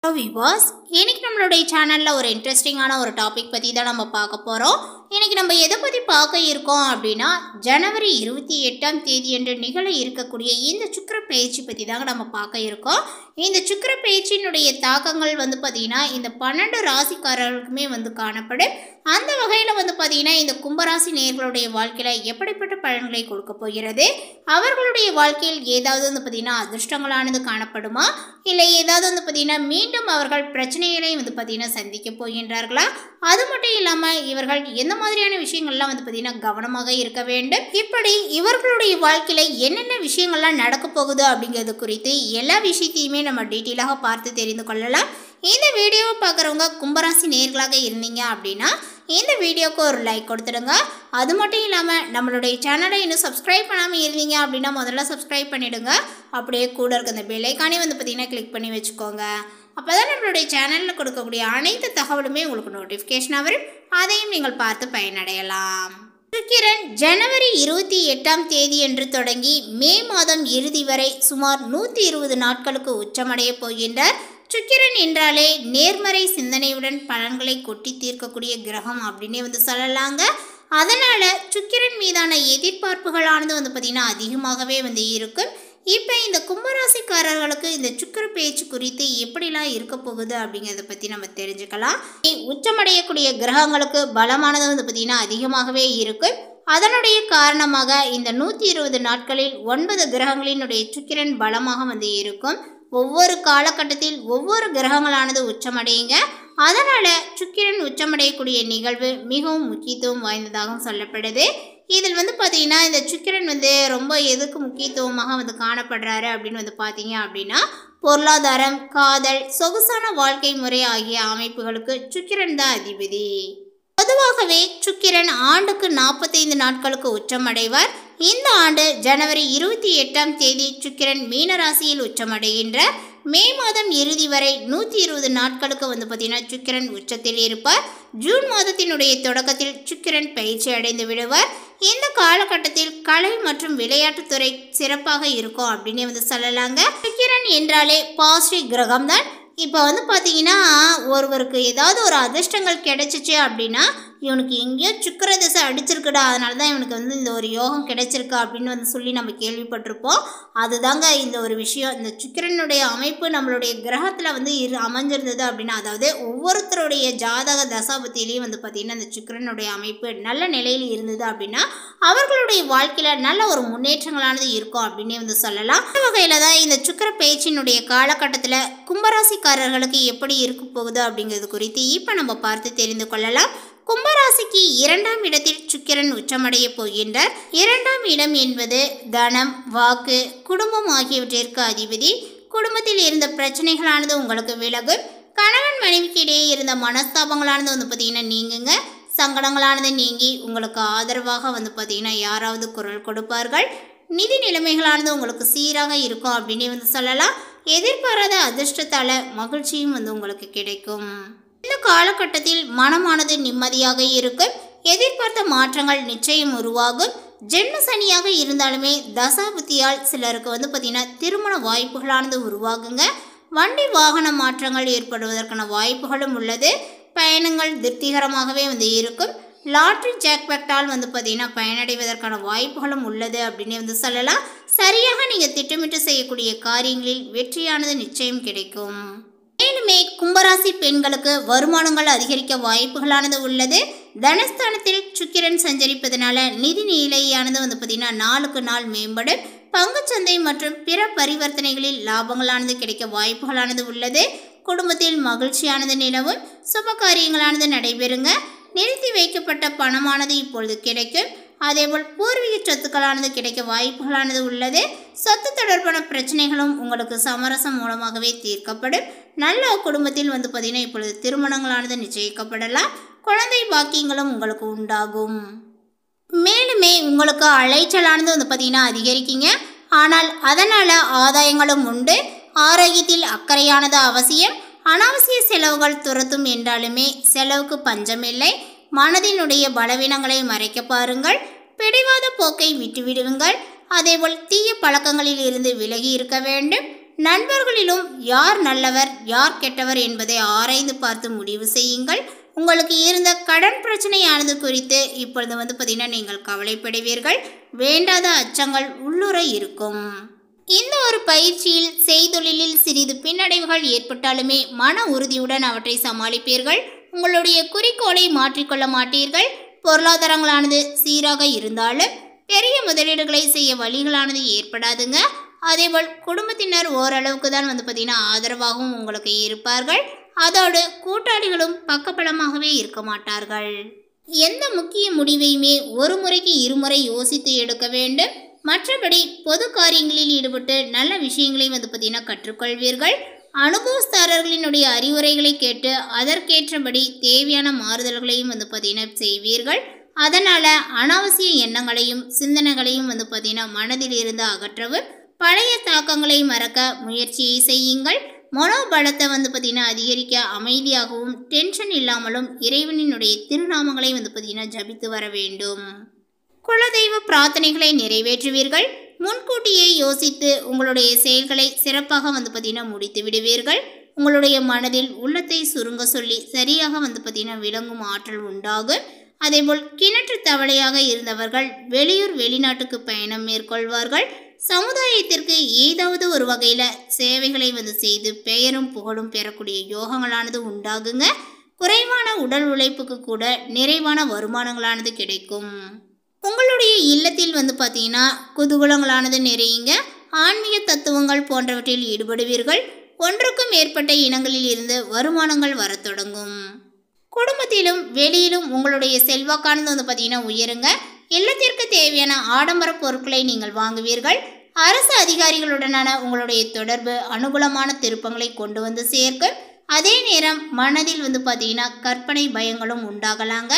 Hello விவாஸ், இன்னைக்கு நம்மளுடைய சேனலில் ஒரு இன்ட்ரெஸ்டிங்கான ஒரு டாபிக் பற்றி தான் நம்ம பார்க்க போகிறோம். இன்றைக்கி நம்ம எதை பற்றி பார்க்க இருக்கோம் அப்படின்னா, ஜனவரி 28ஆம் தேதி என்று நிகழ இருக்கக்கூடிய இந்த சுக்கிர பயிற்சி பற்றி தாங்க நம்ம பார்க்க இருக்கோம். இந்த சுக்கிர பயிற்சியினுடைய தாக்கங்கள் பார்த்திங்கன்னா இந்த 12 ராசிக்காரர்களுக்குமே காணப்படும். அந்த வகையில் பார்த்திங்கன்னா இந்த கும்பராசி நேயர்களுடைய வாழ்க்கையில் எப்படிப்பட்ட பலன்களை கொடுக்க போகிறது, அவர்களுடைய வாழ்க்கையில் ஏதாவது பார்த்திங்கன்னா அதிர்ஷ்டங்களானது காணப்படுமா, இல்லை ஏதாவது பார்த்திங்கன்னா மீண்டும் அவர்கள் பிரச்சனைகளை பார்த்திங்கன்னா சந்திக்க போகின்றார்களா, அது மட்டும் இல்லாமல் இவர்கள் எந்த மாதிரியான விஷயங்கள்லாம் பார்த்திங்கன்னா கவனமாக இருக்க வேண்டும், இப்படி இவர்களுடைய வாழ்க்கையில் என்னென்ன விஷயங்கள்லாம் நடக்க போகுது அப்படிங்கிறது குறித்து எல்லா விஷயத்தையுமே நம்ம டீட்டெயிலாக பார்த்து தெரிந்து கொள்ளலாம். இந்த வீடியோவை பார்க்குறவங்க கும்பராசி நேயர்களாக இருந்தீங்க அப்படின்னா இந்த வீடியோவுக்கு ஒரு லைக் கொடுத்துடுங்க. அது மட்டும் இல்லாமல் நம்மளுடைய சேனலை இன்னும் சப்ஸ்கிரைப் பண்ணாமல் இருந்தீங்க அப்படின்னா முதல்ல சப்ஸ்கிரைப் பண்ணிவிடுங்க. அப்படியே கூட இருக்க அந்த பெல் ஐக்கானே பார்த்திங்கன்னா கிளிக் பண்ணி வச்சுக்கோங்க. அப்போ தான் நம்மளுடைய சேனலில் கொடுக்கக்கூடிய அனைத்து தகவலுமே உங்களுக்கு நோட்டிஃபிகேஷனாக வரும். அதையும் நீங்கள் பார்த்து பயனடையலாம். சுக்கிரன் ஜனவரி 28ஆம் தேதி என்று தொடங்கி மே மாதம் இறுதி வரை சுமார் 120 நாட்களுக்கு உச்சமடைய போகின்றார். சுக்கிரன் என்றாலே நேர்மறை சிந்தனையுடன் பலன்களை கொட்டி தீர்க்கக்கூடிய கிரகம் அப்படின்னே சொல்லலாங்க. அதனால் சுக்கிரன் மீதான எதிர்பார்ப்புகளானது பார்த்திங்கன்னா அதிகமாகவே இருக்கும். இப்போ இந்த கும்பராசிக்காரர்களுக்கு இந்த சுக்கிர பேச்சு குறித்து எப்படிலாம் இருக்க போகுது அப்படிங்கிறத பற்றி நம்ம தெரிஞ்சுக்கலாம். உச்சமடையக்கூடிய கிரகங்களுக்கு பலமானது பார்த்திங்கன்னா அதிகமாகவே இருக்கும். அதனுடைய காரணமாக இந்த 120 நாட்களில் 9 கிரகங்களினுடைய சுக்கிரன் பலமாக இருக்கும். ஒவ்வொரு காலகட்டத்தில் ஒவ்வொரு கிரகங்களானது உச்சமடையுங்க. அதனால் சுக்கிரன் உச்சமடையக்கூடிய நிகழ்வு மிகவும் முக்கியத்துவம் வாய்ந்ததாகவும் சொல்லப்படுது. இதில் பார்த்திங்கன்னா இந்த சுக்கிரன் ரொம்ப எதுக்கு முக்கியத்துவமாக காணப்படுறாரு அப்படின்னு பார்த்தீங்க அப்படின்னா, பொருளாதாரம், காதல், சொகுசான வாழ்க்கை முறை ஆகிய அமைப்புகளுக்கு சுக்கிரன் தான் அதிபதி. பொதுவாகவே சுக்கிரன் ஆண்டுக்கு 45 நாட்களுக்கு உச்சமடைவார். இந்த ஆண்டு ஜனவரி 28ஆம் தேதி சுக்கிரன் மீனராசியில் உச்சமடைகின்ற மே மாதம் இறுதி வரை 120 நாட்களுக்கு பார்த்திங்கன்னா சுக்கிரன் உச்சத்தில் இருப்பார். ஜூன் மாதத்தினுடைய தொடக்கத்தில் சுக்கிரன் பயிற்சி அடைந்து விடுவார். இந்த காலகட்டத்தில் கலை மற்றும் விளையாட்டுத்துறை சிறப்பாக இருக்கும் அப்படின்னு சொல்லலாங்க. சுக்கிரன் என்றாலே பாசிட்டிவ் கிரகம் தான். இப்போ பார்த்தீங்கன்னா ஒருவருக்கு ஏதாவது ஒரு அதிர்ஷ்டங்கள் கிடைச்சிச்சு அப்படின்னா, இவனுக்கு எங்கேயோ சுக்கிர திசை அடிச்சிருக்குடா, அதனால தான் இவனுக்கு இந்த ஒரு யோகம் கிடைச்சிருக்கு அப்படின்னு சொல்லி நம்ம கேள்விப்பட்டிருப்போம். அதுதாங்க இந்த ஒரு விஷயம். இந்த சுக்கிரனுடைய அமைப்பு நம்மளுடைய கிரகத்தில் அமைஞ்சிருந்தது அப்படின்னா, அதாவது ஒவ்வொருத்தருடைய ஜாதக தசாபத்திலையும் பார்த்திங்கன்னா இந்த சுக்கிரனுடைய அமைப்பு நல்ல நிலையில் இருந்தது அப்படின்னா அவர்களுடைய வாழ்க்கையில் நல்ல ஒரு முன்னேற்றங்களானது இருக்கும் அப்படின்னே சொல்லலாம். இந்த வகையில் தான் இந்த சுக்கிர பயிற்சியினுடைய காலகட்டத்தில் கும்பராசிக்காரர்களுக்கு எப்படி இருக்க போகுது அப்படிங்கிறது குறித்து இப்போ நம்ம பார்த்து தெரிந்து கொள்ளலாம். கும்பராசிக்கு 2ஆம் இடத்தில் சுக்கிரன் உச்சமடைய போகின்றார். 2ஆம் இடம் என்பது தனம், வாக்கு, குடும்பம் ஆகியவற்றிற்கு அதிபதி. குடும்பத்தில் இருந்த பிரச்சனைகளானது உங்களுக்கு விலகும். கணவன் மனைவிக்கு இடையே இருந்த மனஸ்தாபங்களானது பார்த்திங்கன்னா நீங்குங்க. சங்கடங்களானது நீங்கி உங்களுக்கு ஆதரவாக பார்த்திங்கன்னா யாராவது குரல் கொடுப்பார்கள். நிதி நிலைமைகளானது உங்களுக்கு சீராக இருக்கும் அப்படின்னு சொல்லலாம். எதிர்பாராத அதிர்ஷ்டத்தால் மகிழ்ச்சியும் உங்களுக்கு கிடைக்கும். இந்த காலகட்டத்தில் மனமானது நிம்மதியாக இருக்கும். எதிர்பார்த்த மாற்றங்கள் நிச்சயம் உருவாகும். ஜென்ம சனியாக இருந்தாலுமே தசாபுத்தியால் சிலருக்கு பார்த்திங்கன்னா திருமண வாய்ப்புகளானது உருவாகுங்க. வண்டி வாகன மாற்றங்கள் ஏற்படுவதற்கான வாய்ப்புகளும் உள்ளது. பயணங்கள் திருப்திகரமாகவே இருக்கும். லாட்ரி ஜாக்பாக்டால் பார்த்திங்கன்னா பயனடைவதற்கான வாய்ப்புகளும் உள்ளது அப்படின்னு சொல்லலாம். சரியாக நீங்கள் திட்டமிட்டு செய்யக்கூடிய காரியங்களில் வெற்றியானது நிச்சயம் கிடைக்கும். மேலுமே கும்பராசி பெண்களுக்கு வருமானங்கள் அதிகரிக்க வாய்ப்புகளானது உள்ளது. தனஸ்தானத்தில் சுக்கிரன் சஞ்சரிப்பதனால நிதி நிலையானது பார்த்திங்கன்னா நாளுக்கு நாள் மேம்படும். பங்குச்சந்தை மற்றும் பிற பரிவர்த்தனைகளில் லாபங்களானது கிடைக்க வாய்ப்புகளானது உள்ளது. குடும்பத்தில் மகிழ்ச்சியானது நிலவும். சுப காரியங்களானது நடைபெறுங்க. நிறுத்தி வைக்கப்பட்ட பணமானது இப்பொழுது கிடைக்கும். அதேபோல் பூர்வீக சொத்துக்களானது கிடைக்க வாய்ப்புகளானது உள்ளது. சொத்து தொடர்பான பிரச்சனைகளும் உங்களுக்கு சமரசம் மூலமாகவே தீர்க்கப்படும். நல்ல குடும்பத்தில் பார்த்திங்கன்னா இப்பொழுது திருமணங்களானது நிச்சயிக்கப்படலாம். குழந்தை பாக்கியங்களும் உங்களுக்கு உண்டாகும். மேலுமே உங்களுக்கு அலைச்சலானது பார்த்திங்கன்னா அதிகரிக்குங்க. ஆனால் அதனால் ஆதாயங்களும் உண்டு. ஆரோக்கியத்தில் அக்கறையானது அவசியம். அனாவசிய செலவுகள் துரத்தும் என்றாலுமே செலவுக்கு பஞ்சமில்லை. மனதினுடைய பலவீனங்களை மறைக்க பாருங்கள். பிடிவாத போக்கை விட்டுவிடுங்கள். அதேபோல் தீய பழக்கங்களில் இருந்து விலகி இருக்க வேண்டும். நண்பர்களிலும் யார் நல்லவர் யார் கெட்டவர் என்பதை ஆராய்ந்து பார்த்து முடிவு செய்யுங்கள். உங்களுக்கு இருந்த கடன் பிரச்சனையானது குறித்து இப்பொழுது பார்த்தீங்கன்னா நீங்கள் கவலைப்படுவீர்கள். வேண்டாத அச்சங்கள் உள்ளுர இருக்கும். இந்த ஒரு பயிற்சியில் செய்தொழிலில் சிறிது பின்னடைவுகள் ஏற்பட்டாலுமே மன உறுதியுடன் அவற்றை சமாளிப்பீர்கள். உங்களுடைய குறிக்கோளை மாற்றிக்கொள்ள மாட்டீர்கள். பொருளாதாரங்களானது சீராக இருந்தாலும் பெரிய முதலீடுகளை செய்ய வழிகளானது ஏற்படாதுங்க. அதேபோல் குடும்பத்தினர் ஓரளவுக்கு தான் பார்த்தீங்கன்னா ஆதரவாகவும் உங்களுக்கு இருப்பார்கள். அதோடு கூட்டாளிகளும் பக்கபலமாகவே இருக்க மாட்டார்கள். எந்த முக்கிய முடிவையுமே ஒரு முறைக்கு இருமுறை யோசித்து எடுக்க வேண்டும். மற்றபடி பொது காரியங்களில் ஈடுபட்டு நல்ல விஷயங்களை பார்த்தீங்கன்னா கற்றுக்கொள்வீர்கள். அனுபவஸ்தாரர்களினுடைய அறிவுரைகளை கேட்டு அதற்கேற்றபடி தேவையான மாறுதல்களையும் பார்த்தீங்கன்னா செய்வீர்கள். அதனால் அனாவசிய எண்ணங்களையும் சிந்தனைகளையும் பார்த்தீங்கன்னா மனதில் இருந்து அகற்றவும் பழைய தாக்கங்களை மறக்க முயற்சியை செய்யுங்கள். மனோபலத்தை பார்த்தீங்கன்னா அதிகரிக்க அமைதியாகவும் டென்ஷன் இல்லாமலும் இறைவனினுடைய திருநாமங்களை பார்த்தீங்கன்னா ஜபித்து வர வேண்டும். குலதெய்வ பிரார்த்தனைகளை நிறைவேற்றுவீர்கள். முன்கூட்டியே யோசித்து உங்களுடைய செயல்களை சிறப்பாக பார்த்தீங்கன்னா முடித்து விடுவீர்கள். உங்களுடைய மனதில் உள்ளத்தை சுருங்க சொல்லி சரியாக பார்த்தீங்கன்னா விளங்கும் ஆற்றல் உண்டாகும். அதேபோல் கிணற்று தவளையாக இருந்தவர்கள் வெளியூர் வெளிநாட்டுக்கு பயணம் மேற்கொள்வார்கள். சமுதாயத்திற்கு ஏதாவது ஒரு வகையில் சேவைகளை செய்து பெயரும் புகழும் பெறக்கூடிய யோகங்களானது உண்டாகுங்க. குறைவான உடல் உழைப்புக்கு கூட நிறைவான வருமானங்களானது கிடைக்கும். உங்களுடைய இல்லத்தில் பார்த்தீங்கன்னா குதூகலங்களானது நிறையுங்க. ஆன்மீக தத்துவங்கள் போன்றவற்றில் ஈடுபடுவீர்கள். ஒன்றுக்கும் மேற்பட்ட இனங்களில் இருந்து வருமானங்கள் வர தொடங்கும். குடும்பத்திலும் வெளியிலும் உங்களுடைய செல்வாக்கானது பார்த்தீங்கன்னா உயருங்க. இல்லத்திற்கு தேவையான ஆடம்பர பொருட்களை நீங்கள் வாங்குவீர்கள். அரசு அதிகாரிகளுடனான உங்களுடைய தொடர்பு அனுகூலமான திருப்பங்களை கொண்டு வந்து சேர்க்கும். அதே நேரம் மனதில் பார்த்தீங்கன்னா கற்பனை பயங்களும் உண்டாகலாங்க.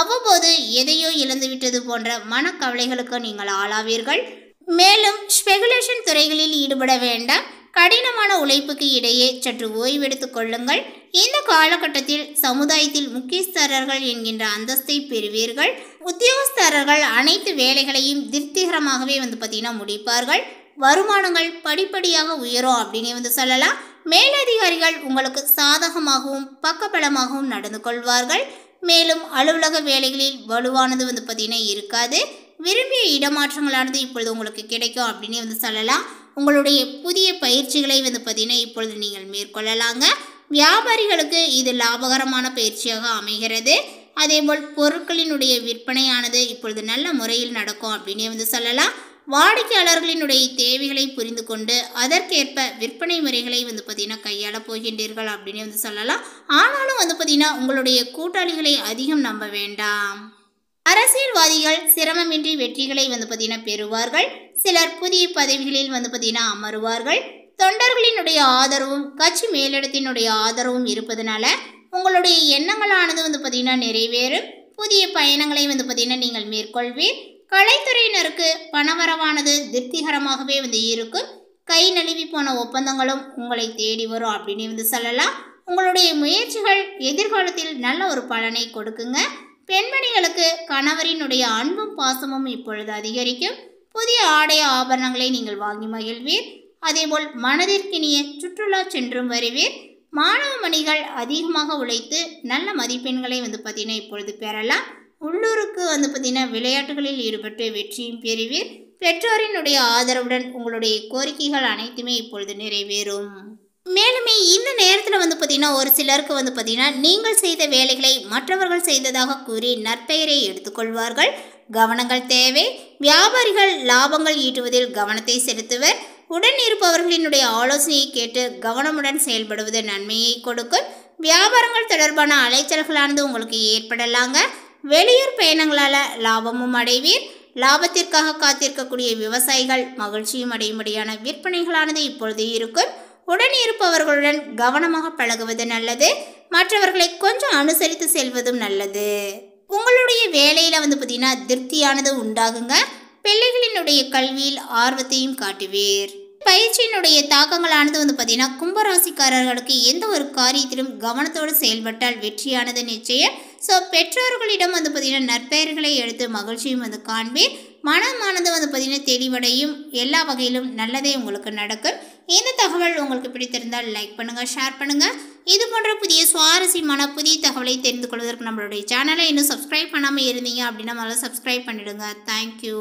அவ்வப்போது எதையோ இழந்துவிட்டது போன்ற மனக்கவலைகளுக்கு நீங்கள் ஆளாவீர்கள். மேலும் ஸ்பெகுலேஷன் துறைகளில் ஈடுபட வேண்டாம். கடினமான உழைப்புக்கு இடையே சற்று ஓய்வெடுத்துக் கொள்ளுங்கள். இந்த காலகட்டத்தில் சமுதாயத்தில் முக்கியஸ்தரர்கள் என்கின்ற அந்தஸ்தை பெறுவீர்கள். உத்தியோகஸ்தரர்கள் அனைத்து வேலைகளையும் திருப்திகரமாகவே பார்த்தீங்கன்னா முடிப்பார்கள். வருமானங்கள் படிப்படியாக உயரும் அப்படின்னு சொல்லலாம். மேலதிகாரிகள் உங்களுக்கு சாதகமாகவும் பக்கபலமாகவும் நடந்து கொள்வார்கள். மேலும் அலுவலக வேலைகளில் வலுவானது பார்த்தீங்கன்னா இருக்காது. விரும்பிய இடமாற்றங்களானது இப்பொழுது உங்களுக்கு கிடைக்கும் அப்படின்னு சொல்லலாம். உங்களுடைய புதிய பயிற்சிகளை பார்த்தீங்கன்னா இப்பொழுது நீங்கள் மேற்கொள்ளலாங்க. வியாபாரிகளுக்கு இது லாபகரமான பயிற்சியாக அமைகிறது. அதேபோல் பொருட்களினுடைய விற்பனையானது இப்பொழுது நல்ல முறையில் நடக்கும் அப்படின்னு சொல்லலாம். வாடிக்கையாளர்களினுடைய தேவைகளை புரிந்து கொண்டு அதற்கேற்ப விற்பனை முறைகளை பார்த்தீங்கன்னா கையாள போகின்றீர்கள் அப்படின்னு சொல்லலாம். ஆனாலும் பார்த்தீங்கன்னா உங்களுடைய கூட்டாளிகளை அதிகம் நம்ப வேண்டாம். அரசியல்வாதிகள் சிரமமின்றி வெற்றிகளை பார்த்தீங்கன்னா பெறுவார்கள். சிலர் புதிய பதவிகளில் பார்த்தீங்கன்னா அமருவார்கள். தொண்டர்களினுடைய ஆதரவும் கட்சி மேலிடத்தினுடைய ஆதரவும் இருப்பதனால உங்களுடைய எண்ணங்களானது பார்த்தீங்கன்னா நிறைவேறும். புதிய பயணங்களை பார்த்தீங்கன்னா நீங்கள் மேற்கொள்வீர். கலைத்துறையினருக்கு பணவரவானது திருப்திகரமாகவே இருக்கும். கை நழுவி போன ஒப்பந்தங்களும் உங்களை தேடி வரும் அப்படின்னு சொல்லலாம். உங்களுடைய முயற்சிகள் எதிர்காலத்தில் நல்ல ஒரு பலனை கொடுக்குங்க. பெண்மணிகளுக்கு கணவரினுடைய அன்பும் பாசமும் இப்பொழுது அதிகரிக்கும். புதிய ஆடை ஆபரணங்களை நீங்கள் வாங்கி மகிழ்வீர். அதேபோல் மனதிற்கினிய சுற்றுலா சென்றும் வருவீர். மாணவ மணிகள் அதிகமாக உழைத்து நல்ல மதிப்பெண்களை பார்த்தீங்கன்னா இப்பொழுது பெறலாம். உள்ளூருக்கு பார்த்தீங்கன்னா விளையாட்டுகளில் ஈடுபட்டு வெற்றியும் பெறுவீர். பெற்றோரினுடைய ஆதரவுடன் உங்களுடைய கோரிக்கைகள் அனைத்துமே இப்பொழுது நிறைவேறும். மேலுமே இந்த நேரத்தில் பார்த்தீங்கன்னா ஒரு சிலருக்கு பார்த்தீங்கன்னா நீங்கள் செய்த வேலைகளை மற்றவர்கள் செய்ததாக கூறி நற்பெயரை எடுத்துக்கொள்வார்கள். கவனங்கள் தேவை. வியாபாரிகள் லாபங்கள் ஈட்டுவதில் கவனத்தை செலுத்துவர். உடன் இருப்பவர்களினுடைய ஆலோசனையை கேட்டு கவனமுடன் செயல்படுவது நன்மையை கொடுக்கும். வியாபாரங்கள் தொடர்பான அலைச்சல்களானது உங்களுக்கு ஏற்படலாங்க. வெளியூர் பயணங்களால் லாபமும் அடைவீர். லாபத்திற்காக காத்திருக்கக்கூடிய விவசாயிகள் மகிழ்ச்சியும் அடையும்படியான விற்பனைகளானது இப்பொழுது இருக்கும். உடன் இருப்பவர்களுடன் கவனமாக பழகுவது நல்லது. மற்றவர்களை கொஞ்சம் அனுசரித்து செல்வதும் நல்லது. உங்களுடைய வேலையில் பார்த்தீங்கன்னா திருப்தியானது உண்டாகுங்க. பிள்ளைகளினுடைய கல்வியில் ஆர்வத்தையும் காட்டுவீர். பயிற்சியினுடைய தாக்கங்களானது பார்த்தீங்கன்னா கும்பராசிக்காரர்களுக்கு எந்த ஒரு காரியத்திலும் கவனத்தோடு செயல்பட்டால் வெற்றியானது நிச்சயம். ஸோ பெற்றோர்களிடம் பார்த்தீங்கன்னா நற்பெயர்களை எடுத்து மகிழ்ச்சியும் காண்பீர். மனமானது பார்த்தீங்கன்னா தெளிவடையும். எல்லா வகையிலும் நல்லதே உங்களுக்கு நடக்கும். இந்த தகவல் உங்களுக்கு பிடித்திருந்தால் லைக் பண்ணுங்கள், ஷேர் பண்ணுங்கள். இது போன்ற புதிய சுவாரஸ்யமான புதிய தகவலை தெரிந்து கொள்வதற்கு நம்மளுடைய சேனலை இன்னும் சப்ஸ்கிரைப் பண்ணாமல் இருந்தீங்க அப்படின்னா முதல்ல சப்ஸ்கிரைப் பண்ணிவிடுங்க. தேங்க்யூ.